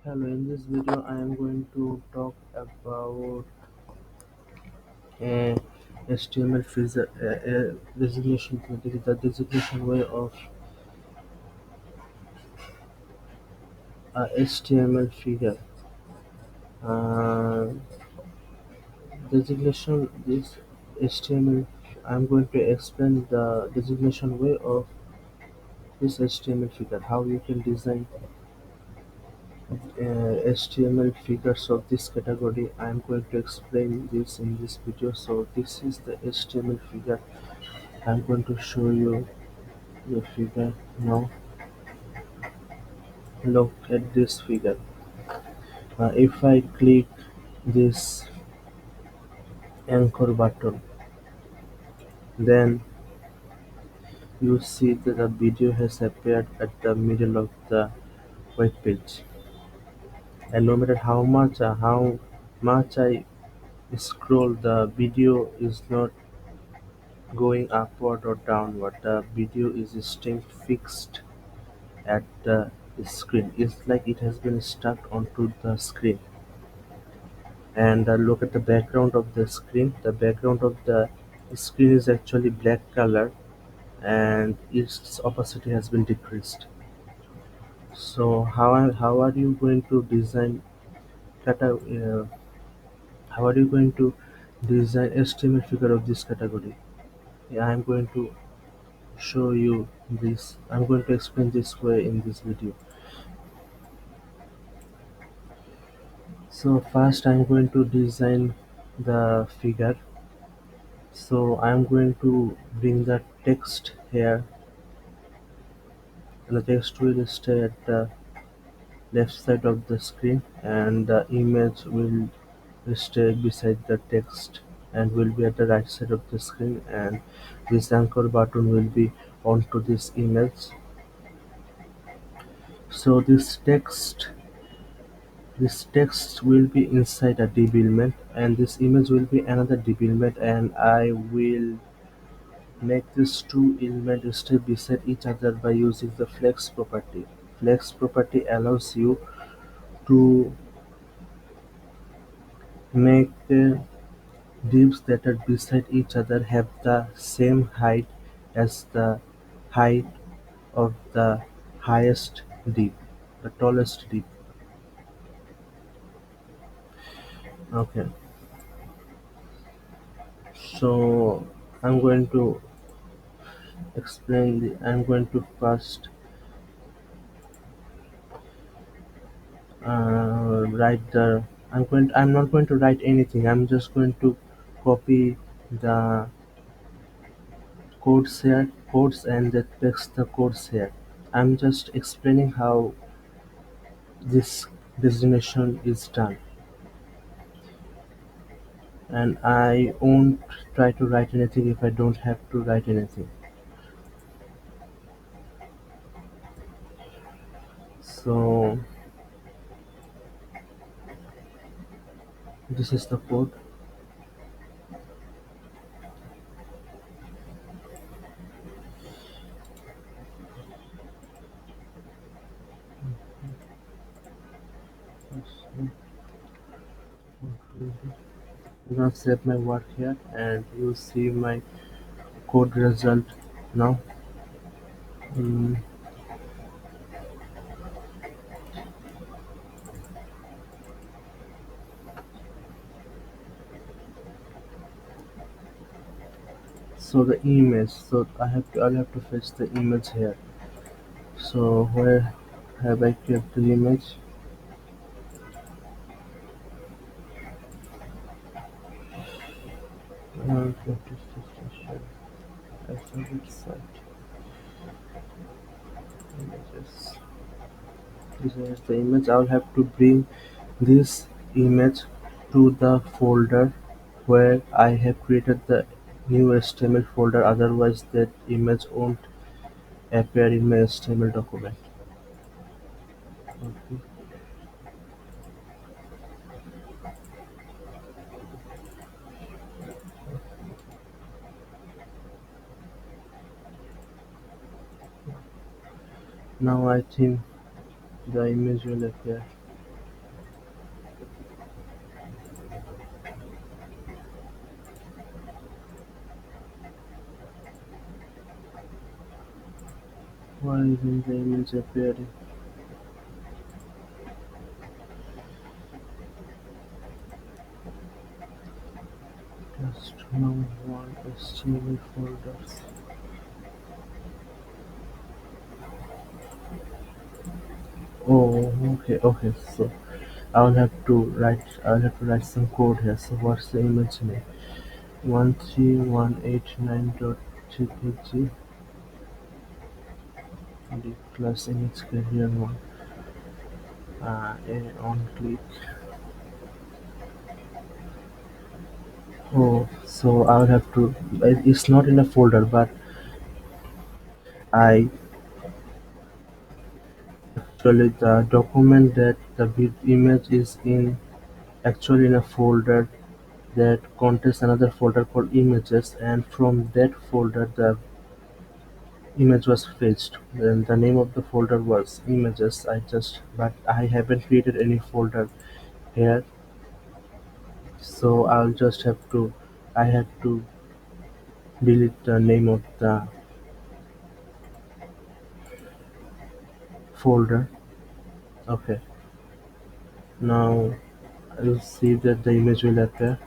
Hello, in this video I am going to talk about a HTML designation, the designation way of a HTML figure. Uh, designation this HTML. I'm going to explain the designation way of this HTML figure. How you can design HTML figures of this category. I'm going to explain this in this video. So this is the HTML figure. I'm going to show you the figure now. Look at this figure. If I click this anchor button, then you see that the video has appeared at the middle of the web page. And no matter how much I scroll, the video is not going upward or downward. The video is staying fixed at the screen. It's like it has been stuck onto the screen. And look at the background of the screen. The background of the screen is actually black color, and its opacity has been decreased. So how are you going to design how are you going to design HTML figure of this category? Yeah, I'm going to show you this. I'm going to explain this way in this video. So first I'm going to design the figure. So I'm going to bring the text here, and the text will stay at the left side of the screen, and the image will stay beside the text and will be at the right side of the screen, and this anchor button will be onto this image. So this text will be inside a div element, and this image will be another div element, and I will make these two elements stay beside each other by using the flex property. Flex property allows you to make divs that are beside each other have the same height as the height of the highest div, the tallest div. Okay, so I'm going to I'm going to first write the. I'm not going to write anything. I'm just going to copy the codes and the text the codes here. I'm just explaining how this designation is done, and I won't try to write anything if I don't have to write anything. So this is the code. I'm gonna save my work here, and you see my code result now. Mm, so the image. So I'll have to fetch the image here. So where have I kept the image? Uh, Alphabet site images. This is the image. I'll have to bring this image to the folder where I have created the new HTML folder, otherwise that image won't appear in my HTML document. Okay. Now I think the image will appear. Why isn't the image appearing? Just now one HTML folders. Oh, okay, okay. So I'll have to write some code here. So what's the image name? 13189.jpg d plus image carrier one. On click. Oh, so I'll have to. It's not in a folder, but I actually the document that the image is in actually in a folder that contains another folder called images, and from that folder the image was fetched. Then the name of the folder was images. But I haven't created any folder here, so I'll just have to. I had to delete the name of the folder. Okay, now you'll see that the image will appear.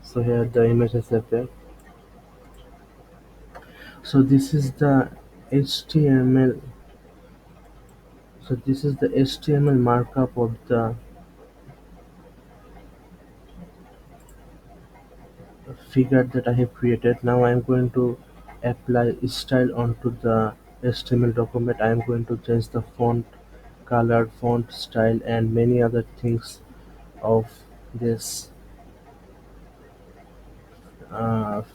So here the image has appeared. So this is the HTML. So this is the HTML markup of the figure that I have created. Now I am going to apply style onto the HTML document. I am going to change the font color, font style, and many other things of this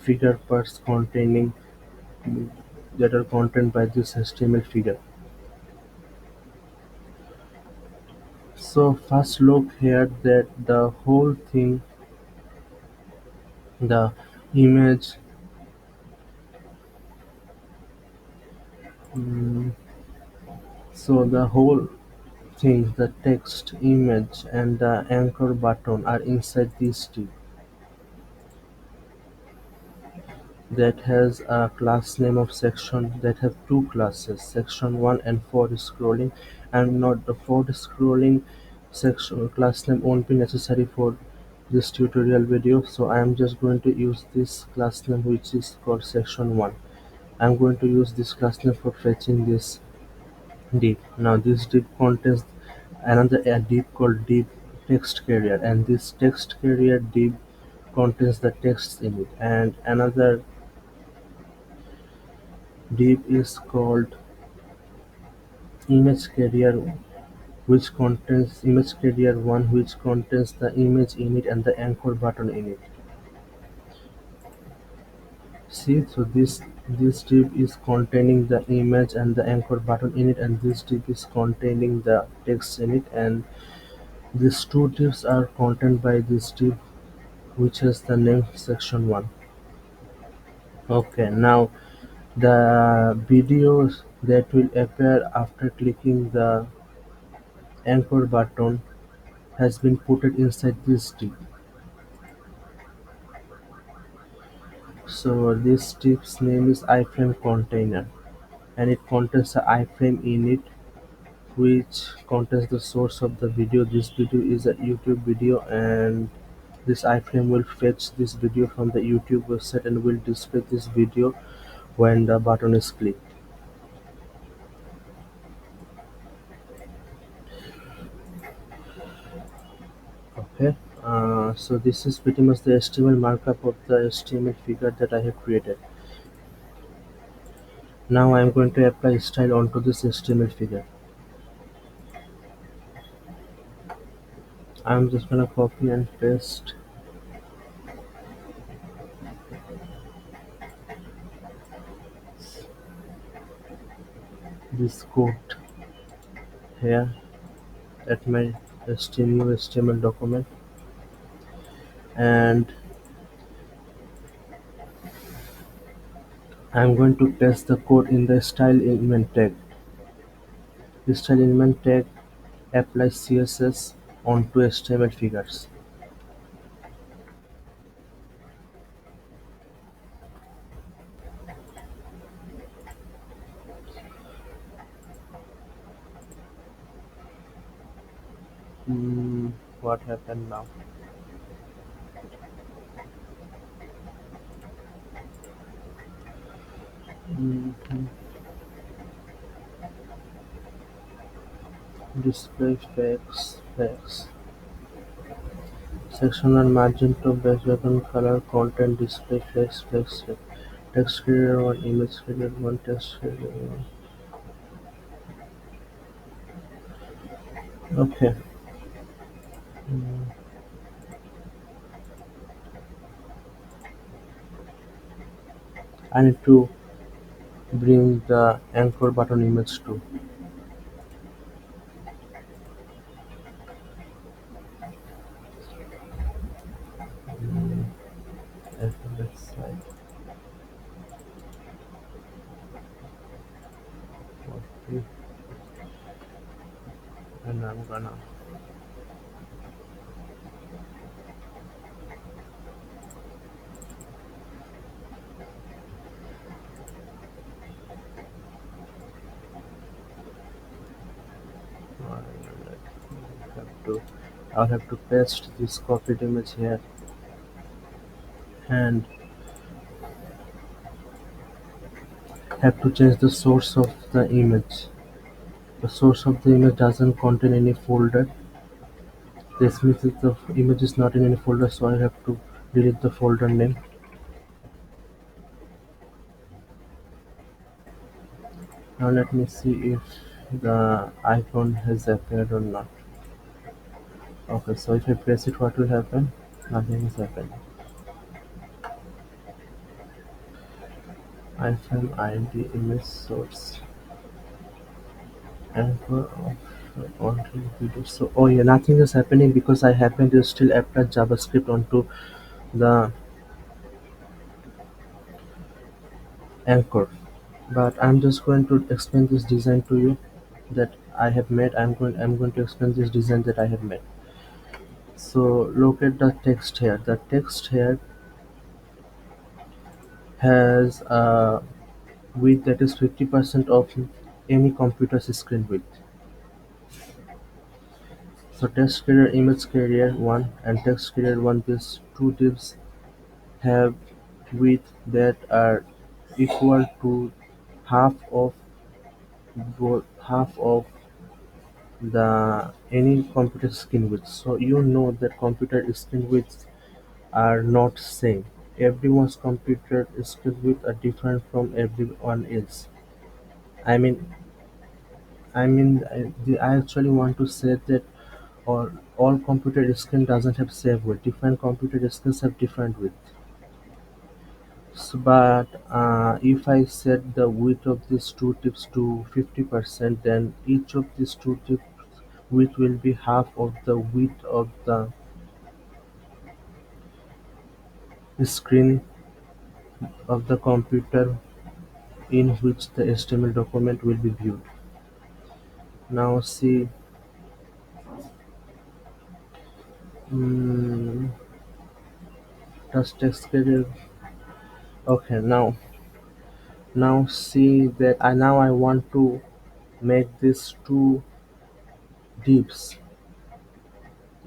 figure parts containing that are contained by this HTML figure. So first look here that the whole thing, the image, mm, so the whole thing, the text, image, and the anchor button are inside this div that has a class name of section that have two classes, section 1 and forward scrolling, and not the forward scrolling section class name won't be necessary for this tutorial video, so I am just going to use this class name which is called section 1. I'm going to use this class name for fetching this div. Now this div contains another a div called div text carrier, and this text carrier div contains the text in it, and another div is called image carrier which contains image carrier 1 which contains the image in it and the anchor button in it. See, so this div is containing the image and the anchor button in it, and this div is containing the text in it, and these two divs are contained by this div which has the name section 1. Okay, now the videos that will appear after clicking the anchor button has been put inside this div. So this div's name is Iframe Container, and it contains a iframe in it which contains the source of the video. This video is a YouTube video, and this iframe will fetch this video from the YouTube website and will display this video when the button is clicked. Okay, so this is pretty much the HTML markup of the HTML figure that I have created. Now I am going to apply style onto this HTML figure. I am just gonna copy and paste this code here at my HTML document, and I am going to paste the code in the style element tag. The style element tag applies CSS onto HTML figures. Hmm, what happened now? Mhm. Display facts. Section on magenta background color content display flex text creator one image creator one text creator one. Okay. Mm, I need to bring the anchor button image too. Let's slide 40 and have to I'll have to paste this copied image here and have to change the source of the image. The source of the image doesn't contain any folder. This means that the image is not in any folder, so I have to delete the folder name. Now let me see if the icon has appeared or not. Okay, so if I press it, what will happen? Nothing is happening. Iframe ID image source anchor of onto video. So oh yeah, nothing is happening because I happen to still apply JavaScript onto the anchor. But I'm just going to explain this design to you that I have made. I'm going to explain this design that I have made. So look at the text here. The text here has a width that is 50% of any computer's screen width. So text carrier, image carrier 1 and text carrier 1, these two divs have width that are equal to half of half of the any computer screen width. So you know that computer screen widths are not same. Everyone's computer screen width are different from everyone else. I mean, I actually want to say that all computer screen doesn't have same width. Different computer screens have different width. So, but if I set the width of these two tips to 50%, then each of these two tips width will be half of the width of the screen of the computer in which the HTML document will be viewed. Now see, mm, does text carrier? Okay, now see that I want to make these two divs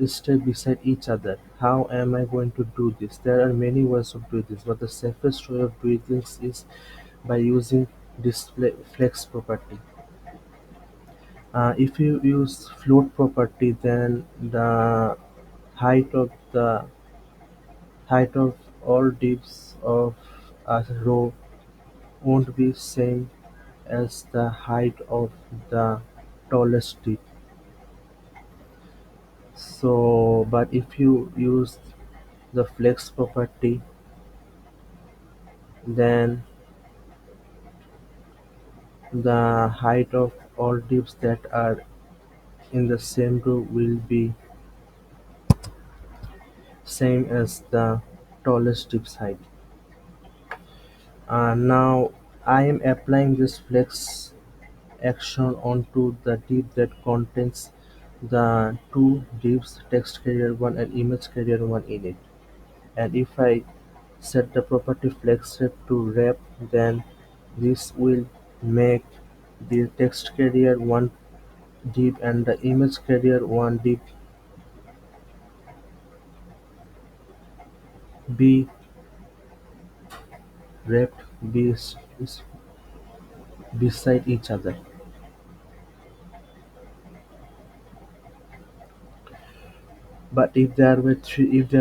stay beside each other. How am I going to do this? There are many ways of doing this, but the safest way of doing this is by using display flex property. If you use float property, then the height of the height of all divs of a row won't be same as the height of the tallest div. So, but if you use the flex property, then the height of all divs that are in the same row will be same as the tallest div's height. Now I am applying this flex action onto the div that contains the two divs text carrier 1 and image carrier 1 in it. And if I set the property flex wrap to wrap, then this will make the text carrier 1 div and the image carrier 1 div be wrapped beside each other. But if there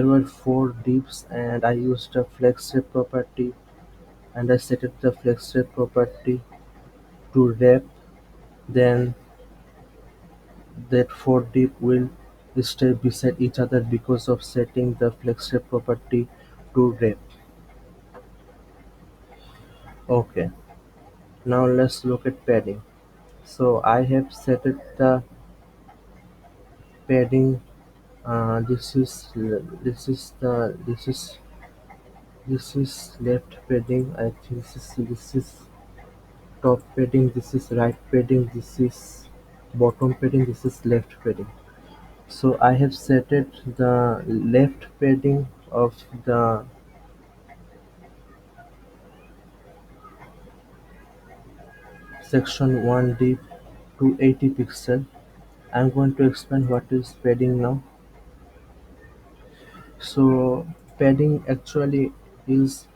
were four divs and I used a flex wrap property and I set it the flex wrap property to wrap, then that four div will stay beside each other because of setting the flex wrap property to wrap. Okay, now let's look at padding. So I have set it the padding. This is left padding. I think this is top padding. This is right padding. This is bottom padding. This is left padding. So I have set it the left padding of the section 1D to 80 pixel. I'm going to explain what is padding now. So padding actually is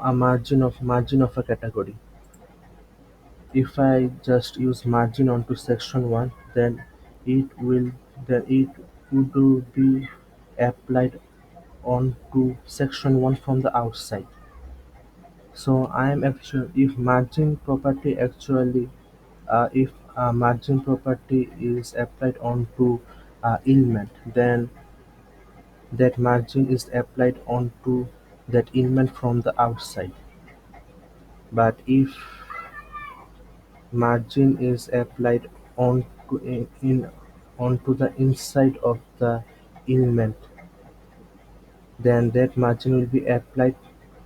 a margin of a category. If I just use margin onto section 1, it will then it would be applied onto section 1 from the outside. So I am actually if margin property is applied onto element, then that margin is applied onto that element from the outside. But if margin is applied onto the inside of the element, then that margin will be applied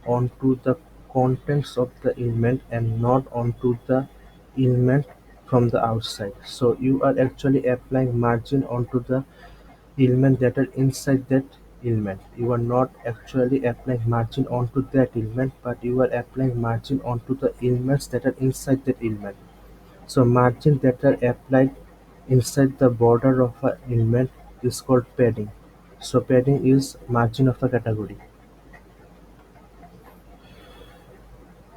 onto the contents of the element and not onto the element from the outside. So you are actually applying margin onto the element that are inside that element. You are not actually applying margin onto that element, but you are applying margin onto the elements that are inside that element. So margin that are applied inside the border of an element is called padding. So padding is margin of a category.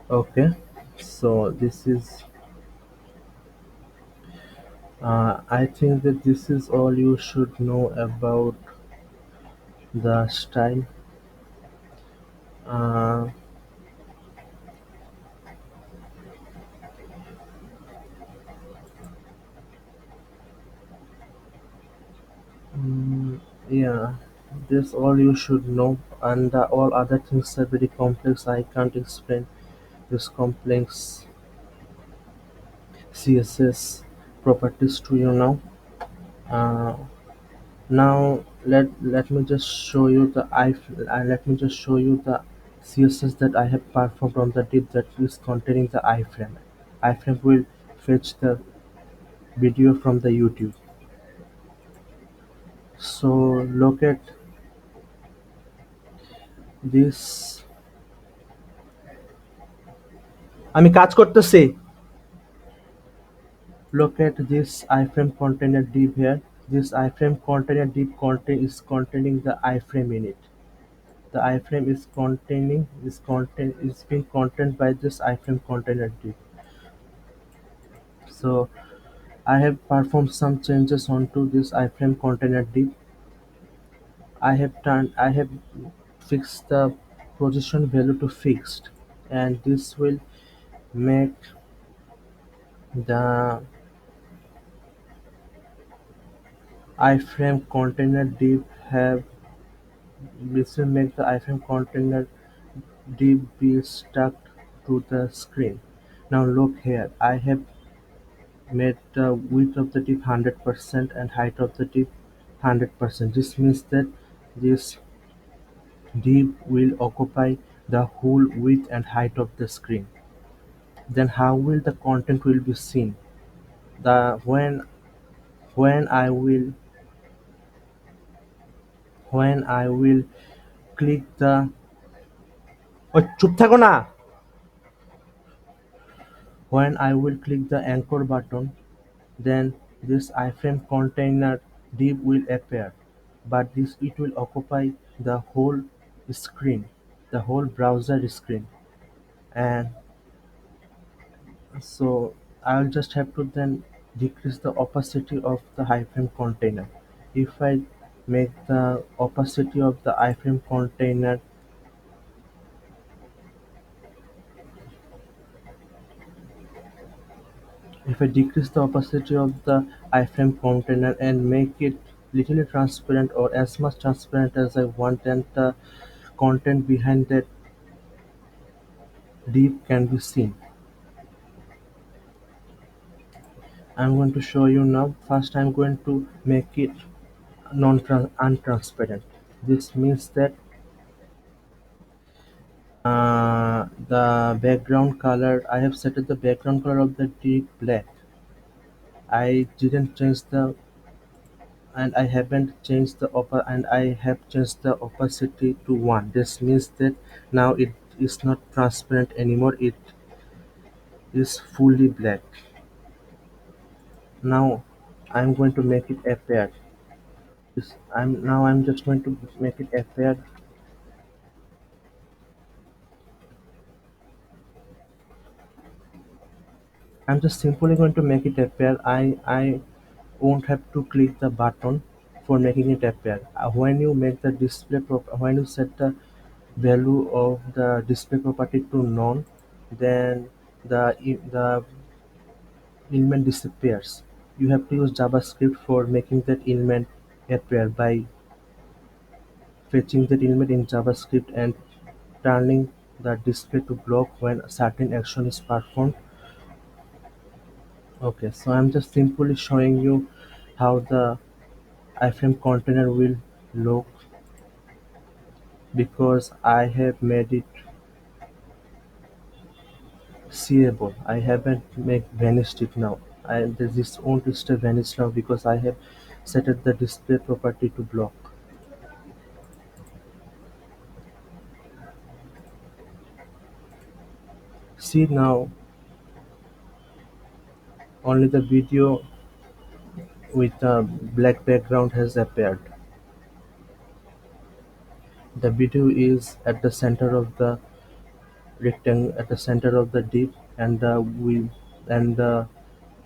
Okay. So I think that this is all you should know about the style. Uh, mm, yeah, this all you should know, and all other things are very complex. I can't explain this complex CSS properties to you now. Uh, Now let me just show you let me just show you the CSS that I have performed on the div that is containing the iframe. Iframe will fetch the video from the YouTube. So look at this. আমি কাজ করতেছি. Look at this iframe container div here. This iframe container div is containing the iframe in it. The iframe is being contained by this iframe container div. So I have performed some changes onto this iframe container div. I have fixed the position value to fixed, and this will make the iframe container div have this will make the iframe container div be stuck to the screen. Now look here, I have made the width of the div 100% and height of the div 100%. This means that this div will occupy the whole width and height of the screen. Then how will the content will be seen? The when I will when I will click the ওই চুপ থাকো না when I will click the anchor button, then this iframe container div will appear, but this it will occupy the whole screen. the whole browser screen. And so I'll just have to then decrease the opacity of the iframe container. If I make the opacity of the iframe container, if I decrease the opacity of the iframe container and make it little transparent or as much transparent as I want, then the content behind that div can be seen. I'm going to show you now. First, I'm going to make it untransparent. This means that the background color, I have set the background color of the div black. I didn't change the and I haven't changed the and I have changed the opacity to 1. This means that now it is not transparent anymore. It is fully black. Now I'm going to make it appear. I'm just going to make it appear. I'm just simply going to make it appear. I won't have to click the button for making it appear. When you make the when you set the value of the display property to none, then the element disappears. You have to use JavaScript for making that element appear by fetching that element in JavaScript and turning the display to block when a certain action is performed. Okay, so I'm just simply showing you how the iframe container will look because I have made it seeable. I haven't make vanished it now. This won't stay vanished now because I have set the display property to block. See now, only the video with a black background has appeared. The video is at the center of the rectangle, at the center of the div, and the width and the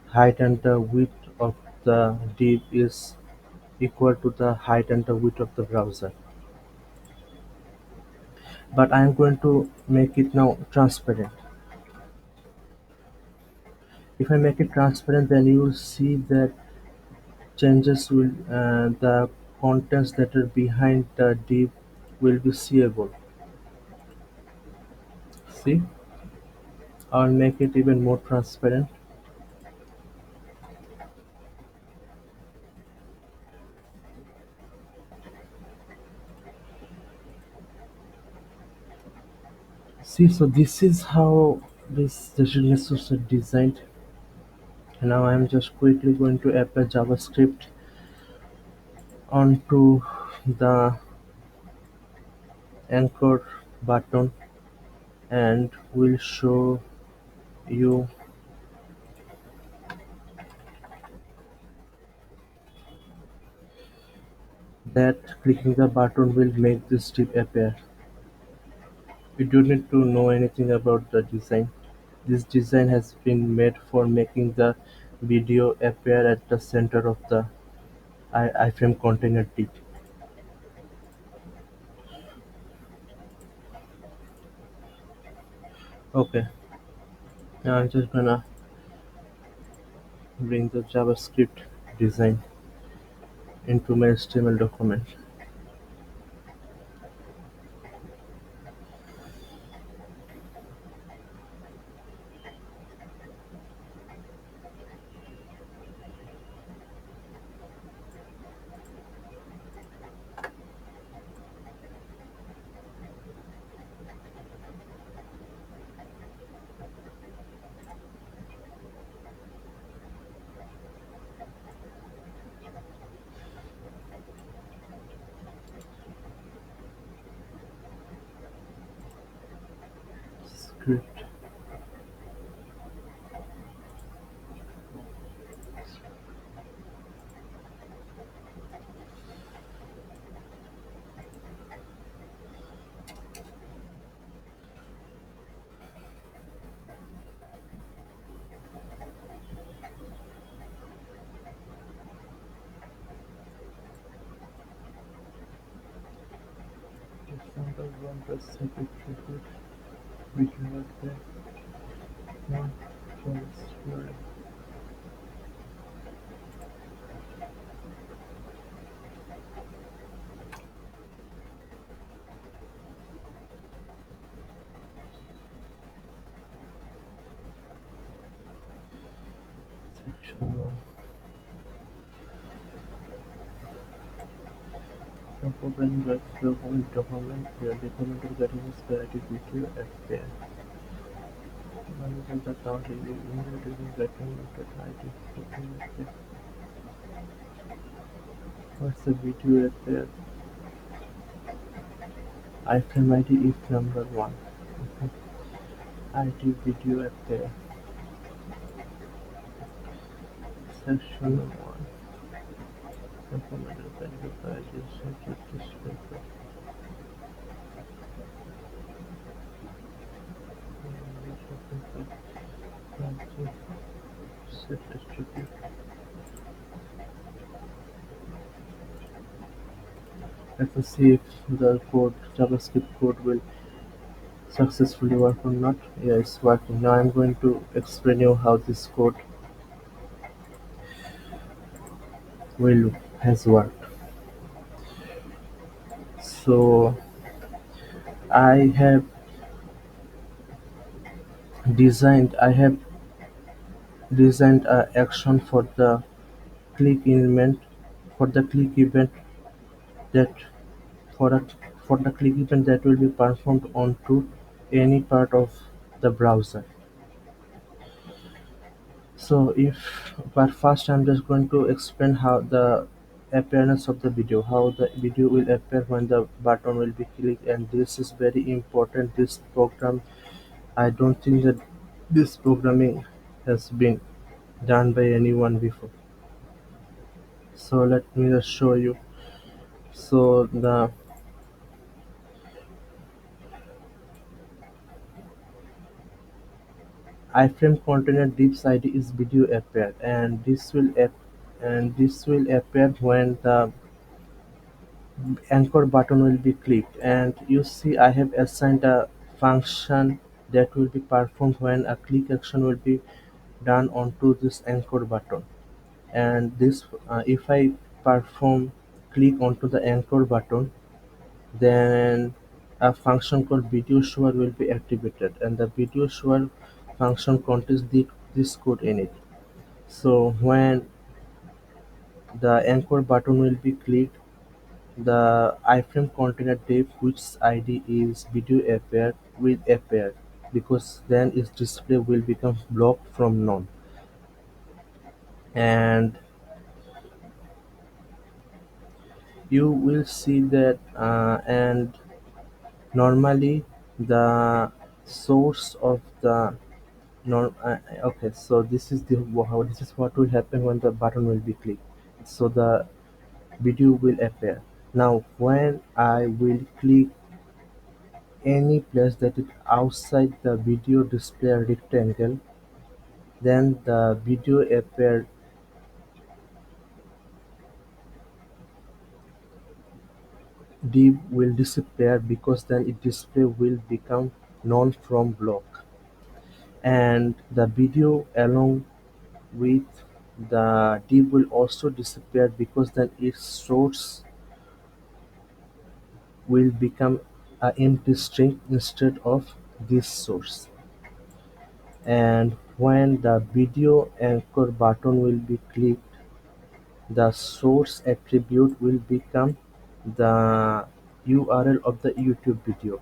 height and the width of the div is equal to the height and the width of the browser. But I am going to make it now transparent. If I make it transparent, then you will see that changes will the contents that are behind the div will be seeable. See, I'll make it even more transparent. See, so this is how this destinations are designed. And now I'm just quickly going to apply JavaScript onto the anchor button and will show you that clicking the button will make this div appear. You don't need to know anything about the design. This design has been made for making the video appear at the center of the iframe container div. Okay, now I'm just gonna bring the JavaScript design into my HTML document. Script. Number one, the second tribute, we have the non-transparent section one. Open web flow on document where document is getting a variety video at there. Managing the account is immediately getting the ID video at there. What's the video at there? Iframe ID if number one. ID video at there. Section one. Implemented by the pages subject display. Set distribute. Let us see if the code JavaScript code will successfully work or not. Yeah, it's working. Now I'm going to explain you how this code will has worked. So I have I have designed a action for the click event that for a for the click event that will be performed onto any part of the browser. So if but first I'm just going to explain how the appearance of the video, how the video will appear when the button will be clicked, and this is very important. This program, I don't think that this programming has been done by anyone before. So let me just show you. So the iframe container div's ID is video appear, and this will appear when the anchor button will be clicked, and you see I have assigned a function that will be performed when a click action will be done onto this anchor button. And this if I perform click onto the anchor button, then a function called video shower will be activated, and the video shower function contains this code in it. So when the anchor button will be clicked, the iframe container div whose ID is video appear will appear, because then its display will become blocked from none. And you will see that and normally the source of the okay, so this is the how this is what will happen when the button will be clicked. So the video will appear. Now when I will click any place that is outside the video display rectangle, then the video appear div will disappear, because then its display will become non from block, and the video along with the div will also disappear, because then its source will become a empty string instead of this source. And when the video anchor button will be clicked, the source attribute will become the URL of the YouTube video,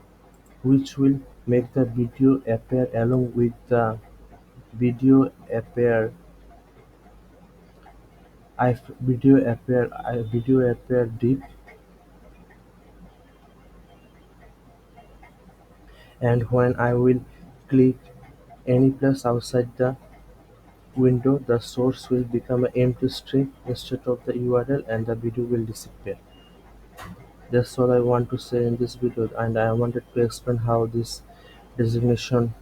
which will make the video appear along with the video appear video appear div. And when I will click any place outside the window, the source will become an empty string instead of the URL, and the video will disappear. That's all I want to say in this video, and I wanted to explain how this designation,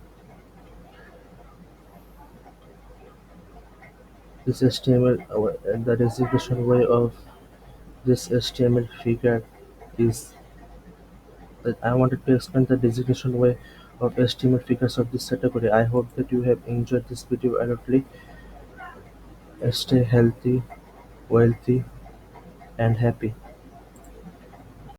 this HTML, the designation way of this HTML figure is that I wanted to explain the designation way of estimate figures of this category. I hope that you have enjoyed this video and hopefully stay healthy, wealthy, and happy.